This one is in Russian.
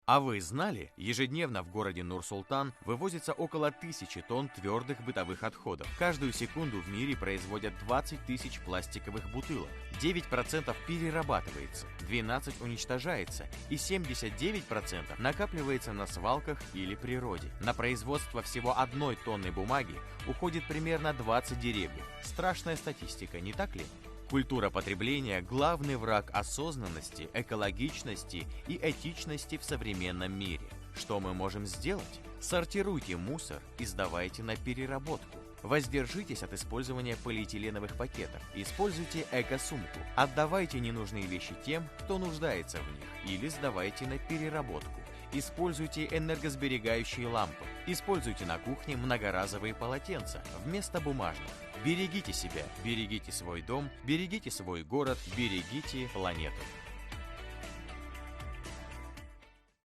А вы знали, ежедневно в городе Нур-Султан вывозится около 1000 тонн твердых бытовых отходов. Каждую секунду в мире производят 20 тысяч пластиковых бутылок. 9% перерабатывается, 12% уничтожается и 79% накапливается на свалках или природе. На производство всего 1 тонны бумаги уходит примерно 20 деревьев. Страшная статистика, не так ли? Культура потребления – главный враг осознанности, экологичности и этичности в современном мире. Что мы можем сделать? Сортируйте мусор и сдавайте на переработку. Воздержитесь от использования полиэтиленовых пакетов. Используйте эко-сумку. Отдавайте ненужные вещи тем, кто нуждается в них, или сдавайте на переработку. Используйте энергосберегающие лампы. Используйте на кухне многоразовые полотенца вместо бумажных. Берегите себя, берегите свой дом, берегите свой город, берегите планету.